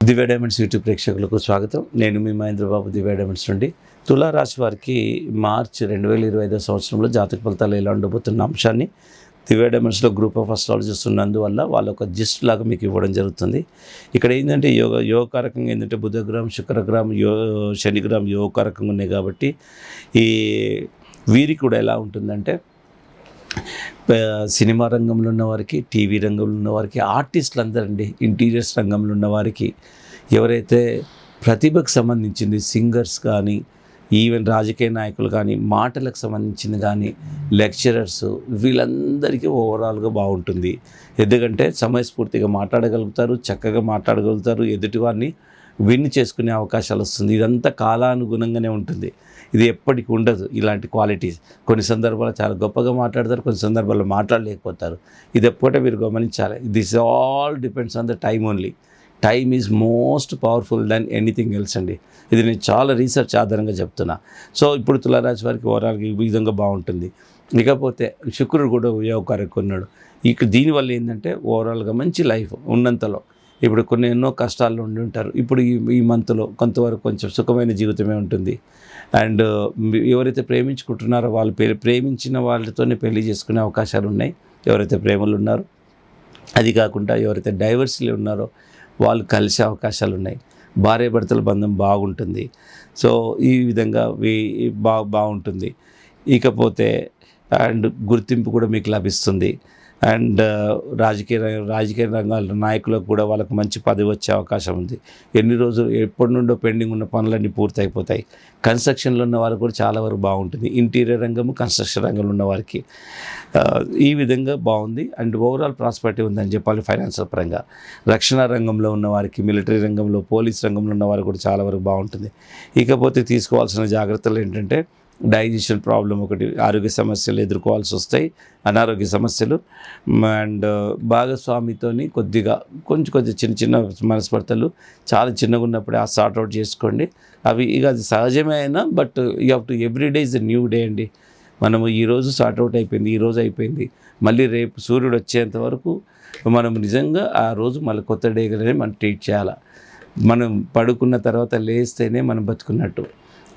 దివ్య diamonds YouTube ప్రేక్షకులకు స్వాగతం. నేను మీ మహేంద్రబాబు, దివ్య డైమండ్స్ నుండి. తులారాశి వారికి మార్చి 2025 సంవత్సరంలో జాతక ఫలితాలు ఎలా ఉండబోతున్న అంశాన్ని దివ్య డైమండ్స్లో గ్రూప్ ఆఫ్ అస్ట్రాలజర్స్ ఉన్నందువల్ల వాళ్ళ ఒక జిస్ట్ లాగా మీకు ఇవ్వడం జరుగుతుంది. ఇక్కడ ఏంటంటే యోగకారకంగా ఏంటంటే బుధగ్రహం, శుక్రగ్రహం, శనిగ్రహం యోగకారకంగా ఉన్నాయి కాబట్టి ఈ వీరికి కూడా ఎలా ఉంటుందంటే సినిమా రంగంలో ఉన్నవారికి, టీవీ రంగంలో ఉన్నవారికి, ఆర్టిస్టులు అందరండి, ఇంటీరియర్స్ రంగంలో ఉన్నవారికి, ఎవరైతే ప్రతిభకు సంబంధించింది సింగర్స్ కానీ, ఈవెన్ రాజకీయ నాయకులు కానీ, మాటలకు సంబంధించింది కానీ, లెక్చరర్స్, వీళ్ళందరికీ ఓవరాల్గా బాగుంటుంది. ఎందుకంటే సమయస్ఫూర్తిగా మాట్లాడగలుగుతారు, చక్కగా మాట్లాడగలుగుతారు, ఎదుటివారిని విన్ చేసుకునే అవకాశాలు వస్తుంది. ఇదంతా కాలానుగుణంగానే ఉంటుంది. ఇది ఎప్పటికి ఉండదు. ఇలాంటి క్వాలిటీస్ కొన్ని సందర్భాల్లో చాలా గొప్పగా మాట్లాడతారు, కొన్ని సందర్భాల్లో మాట్లాడలేకపోతారు. ఇది ఎప్పుడైతే మీరు గమనించాలి. This all depends on the time only. Time is most powerful than anything else అండి. ఇది నేను చాలా రీసెర్చ్ ఆధారంగా చెప్తున్నా. సో ఇప్పుడు తులారాశి వారికి ఓవరాల్గా ఈ విధంగా బాగుంటుంది. ఇకపోతే శుక్రుడు కూడా యోగకారకంగా ఉన్నాడు. ఇక దీనివల్ల ఏంటంటే ఓవరాల్గా మంచి లైఫ్ ఉన్నంతలో. ఇప్పుడు కొన్ని ఎన్నో కష్టాల్లో ఉండి ఉంటారు. ఇప్పుడు ఈ మంత్లో కొంతవరకు కొంచెం సుఖమైన జీవితమే ఉంటుంది. అండ్ ఎవరైతే ప్రేమించుకుంటున్నారో వాళ్ళు ప్రేమించిన వాళ్ళతోనే పెళ్లి చేసుకునే అవకాశాలు ఉన్నాయి, ఎవరైతే ప్రేమలు ఉన్నారో. అది కాకుండా ఎవరైతే డైవర్స్లు ఉన్నారో వాళ్ళు కలిసే అవకాశాలు ఉన్నాయి. భార్యాభర్తల బంధం బాగుంటుంది. సో ఈ విధంగా బాగుంటుంది. ఇకపోతే అండ్ గుర్తింపు కూడా మీకు లభిస్తుంది. అండ్ రాజకీయ రంగాల నాయకులకు కూడా వాళ్ళకు మంచి పదవి వచ్చే అవకాశం ఉంది. ఎన్ని రోజులు ఎప్పటి నుండో పెండింగ్ ఉన్న పనులన్నీ పూర్తి అయిపోతాయి. కన్స్ట్రక్షన్లో ఉన్న వారికి కూడా చాలా వరకు బాగుంటుంది. ఇంటీరియర్ రంగము, కన్స్ట్రక్షన్ రంగంలో ఉన్న వారికి ఈ విధంగా బాగుంది. అండ్ ఓవరాల్ ప్రాస్పరిటీ ఉందని చెప్పాలి ఫైనాన్షియల్ పరంగా. రక్షణ రంగంలో ఉన్న వారికి, మిలిటరీ రంగంలో, పోలీస్ రంగంలో ఉన్న వారికి కూడా చాలా వరకు బాగుంటుంది. ఇకపోతే తీసుకోవాల్సిన జాగ్రత్తలు ఏంటంటే డైజెషన్ ప్రాబ్లం ఒకటి, ఆరోగ్య సమస్యలు ఎదుర్కోవాల్సి వస్తాయి, అనారోగ్య సమస్యలు. అండ్ భాగస్వామితోని కొంచెం చిన్న మనస్పర్ధలు చాలా చిన్నగా ఉన్నప్పుడే ఆ సార్ట్అవుట్ చేసుకోండి. అవి ఇక అది సహజమే అయినా, but you have to every day is a new day అండి. మనము ఈరోజు సార్ట్అవుట్ అయిపోయింది, ఈరోజు అయిపోయింది, మళ్ళీ రేపు సూర్యుడు వచ్చేంత వరకు మనం నిజంగా ఆ రోజు మళ్ళీ కొత్త డేగానే మనం ట్రీట్ చేయాలి. మనం పడుకున్న తర్వాత లేస్తేనే మనం బతుకున్నట్టు.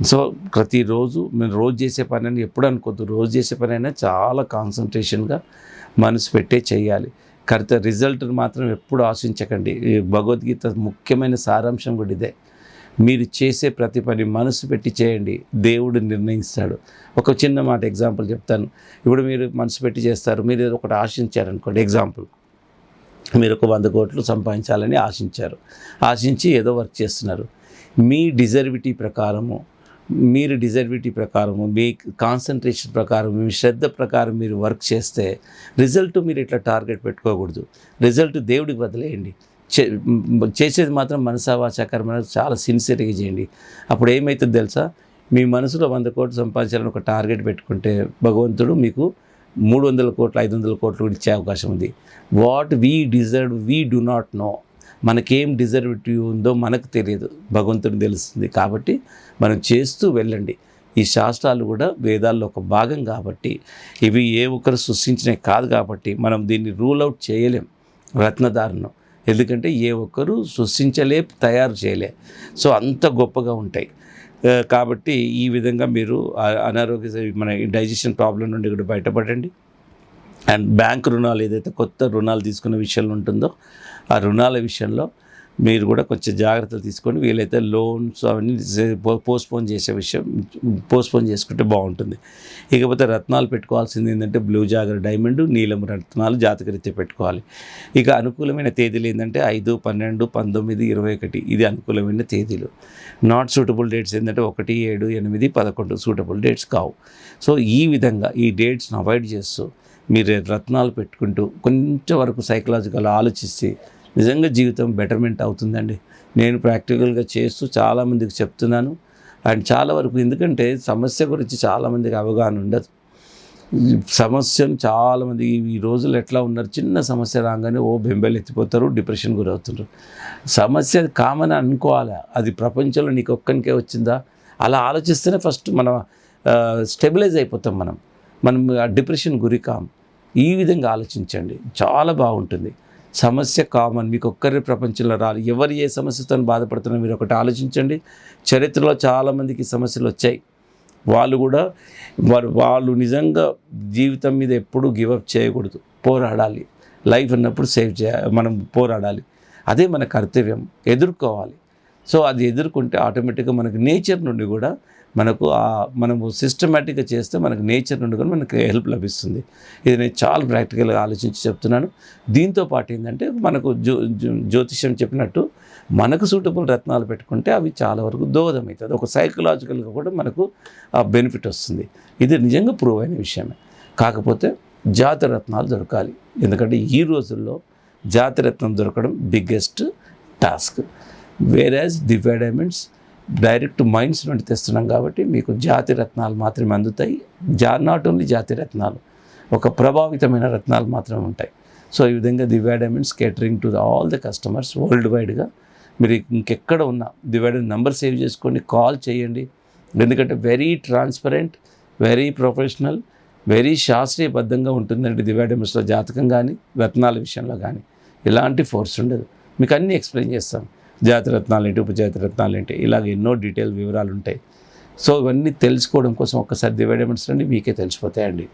సో ప్రతిరోజు మేము రోజు చేసే పని అని ఎప్పుడు అనుకోద్దు. రోజు చేసే పని అయినా చాలా కాన్సన్ట్రేషన్గా మనసు పెట్టే చేయాలి. రిజల్ట్ మాత్రం ఎప్పుడు ఆశించకండి. భగవద్గీత ముఖ్యమైన సారాంశం కూడా ఇదే. మీరు చేసే ప్రతి పని మనసు పెట్టి చేయండి, దేవుడు నిర్ణయిస్తాడు. ఒక చిన్న మాట ఎగ్జాంపుల్ చెప్తాను. ఇప్పుడు మీరు మనసు పెట్టి చేస్తారు, మీరు ఏదో ఒకటి ఆశించారనుకోండి. ఎగ్జాంపుల్, మీరు ఒక 100 కోట్లు సంపాదించాలని ఆశించి ఏదో వర్క్ చేస్తున్నారు. మీ డిజర్విటీ ప్రకారము, మీ కాన్సన్ట్రేషన్ ప్రకారం, మీ శ్రద్ధ ప్రకారం మీరు వర్క్ చేస్తే రిజల్ట్ మీరు ఇట్లా టార్గెట్ పెట్టుకోకూడదు. రిజల్ట్ దేవుడికి వదిలేయండి. చేసేది మాత్రం మనసావాచ కర్మ చాలా సిన్సియర్గా చేయండి. అప్పుడు ఏమవుతుంది తెలుసా? మీ మనసులో 100 కోట్లు సంపాదించాలని ఒక టార్గెట్ పెట్టుకుంటే భగవంతుడు మీకు 300 కోట్లు, 500 కోట్లు ఇచ్చే అవకాశం ఉంది. What we deserve we do not know. మనకేం డిజర్విటీ ఉందో మనకు తెలియదు, భగవంతుడికి తెలుస్తుంది. కాబట్టి మనం చేస్తూ వెళ్ళండి. ఈ శాస్త్రాలు కూడా వేదాల్లో ఒక భాగం కాబట్టి, ఇవి ఏ ఒక్కరు సృష్టించినవి కాదు కాబట్టి మనం దీన్ని రూల్ అవుట్ చేయలేం రత్నధారణం. ఎందుకంటే ఏ ఒక్కరు తయారు చేయలే. సో అంత గొప్పగా ఉంటాయి. కాబట్టి ఈ విధంగా మీరు మన డైజెషన్ ప్రాబ్లం నుండి కూడా బయటపడండి. అండ్ బ్యాంక్ రుణాలు, ఏదైతే కొత్త రుణాలు తీసుకునే విషయంలో ఉంటుందో ఆ రుణాల విషయంలో మీరు కూడా కొంచెం జాగ్రత్తలు తీసుకొని వీలైతే లోన్స్ అవన్నీ పోస్ట్పోన్ చేసుకుంటే బాగుంటుంది. ఇకపోతే రత్నాలు పెట్టుకోవాల్సింది ఏంటంటే బ్లూ జాగర్ డైమండ్, నీలం రత్నాలు జాతకరీత్యా పెట్టుకోవాలి. ఇక అనుకూలమైన తేదీలు ఏంటంటే 5, 12, 19, 21 ఇది అనుకూలమైన తేదీలు. నాట్ సూటబుల్ డేట్స్ ఏంటంటే 1, 7, 8, 11 సూటబుల్ డేట్స్ కావు. సో ఈ విధంగా ఈ డేట్స్ని అవాయిడ్ చేస్తూ మీరు రత్నాలు పెట్టుకుంటూ కొంచెం వరకు సైకలాజికల్ ఆలోచిస్తే నిజంగా జీవితం బెటర్మెంట్ అవుతుందండి. నేను ప్రాక్టికల్గా చేస్తూ చాలామందికి చెప్తున్నాను. అండ్ చాలా వరకు, ఎందుకంటే సమస్య గురించి చాలామందికి అవగాహన ఉండదు. సమస్యను చాలామంది ఈ రోజులు ఎట్లా ఉన్నారు, చిన్న సమస్య రాగానే బెంబేలు ఎత్తిపోతారు, డిప్రెషన్ గురవుతున్నారు. సమస్య కామన్ అనుకోవాలి, అది ప్రపంచంలో నీకు ఒక్కనికే వచ్చిందా అలా ఆలోచిస్తేనే ఫస్ట్ మనం స్టెబిలైజ్ అయిపోతాం. మనం ఆ డిప్రెషన్ గురి కాం. ఈ విధంగా ఆలోచించండి, చాలా బాగుంటుంది. సమస్య కామన్, మీకు ఒక్కరి ప్రపంచంలో రాలి. ఎవరు ఏ సమస్యతో బాధపడుతున్నారో మీరు ఒకటి ఆలోచించండి. చరిత్రలో చాలామందికి సమస్యలు వచ్చాయి. వాళ్ళు కూడా వాళ్ళు నిజంగా జీవితం మీద ఎప్పుడూ గివప్ చేయకూడదు, పోరాడాలి. లైఫ్ ఉన్నప్పుడు మనం పోరాడాలి. అదే మన కర్తవ్యం, ఎదుర్కోవాలి. సో అది ఎదుర్కొంటే ఆటోమేటిక్గా మనకు నేచర్ నుండి కూడా మనము సిస్టమేటిక్గా చేస్తే మనకు నేచర్ నుండి కూడా మనకు హెల్ప్ లభిస్తుంది. ఇది నేను చాలా ప్రాక్టికల్గా ఆలోచించి చెప్తున్నాను. దీంతో పాటు ఏంటంటే మనకు జ్యోతిష్యం చెప్పినట్టు మనకు సూటబుల్ రత్నాలు పెట్టుకుంటే అవి చాలా వరకు దోహదమవుతుంది. ఒక సైకలాజికల్గా కూడా మనకు ఆ బెనిఫిట్ వస్తుంది. ఇది నిజంగా ప్రూవ్ అయిన విషయమే. కాకపోతే జాతిరత్నాలు దొరకాలి. ఎందుకంటే ఈ రోజుల్లో జాతిరత్నం దొరకడం బిగ్గెస్ట్ టాస్క్. వేరాజ్ దివ్య డైమండ్స్ డైరెక్ట్ మైండ్స్ నుండి తెస్తున్నాం కాబట్టి మీకు జాతిరత్నాలు మాత్రమే అందుతాయి. నాట్ ఓన్లీ జాతిరత్నాలు, ఒక ప్రభావితమైన రత్నాలు మాత్రమే ఉంటాయి. సో ఈ విధంగా Divya diamonds catering to all the customers world వైడ్గా. మీరు ఇంకెక్కడ ఉన్నా దివ్య డైమండ్ నెంబర్ సేవ్ చేసుకోండి, కాల్ చేయండి. ఎందుకంటే very transparent, very professional, very శాస్త్రీయబద్ధంగా ఉంటుందండి దివ్య డైమండ్స్లో. జాతకం కానీ రత్నాల విషయంలో కానీ ఎలాంటి ఫోర్స్ ఉండదు. మీకు అన్నీ ఎక్స్ప్లెయిన్ చేస్తాం. జాతిరత్నాలు ఏంటి, ఉపజాతిరత్నాలు ఏంటి, ఇలాగ ఎన్నో డీటెయిల్ వివరాలు ఉంటాయి. సో ఇవన్నీ తెలుసుకోవడం కోసం ఒక్కసారి దివ్య డైమండ్స్ రండి, మీకే తెలిసిపోతాయండి.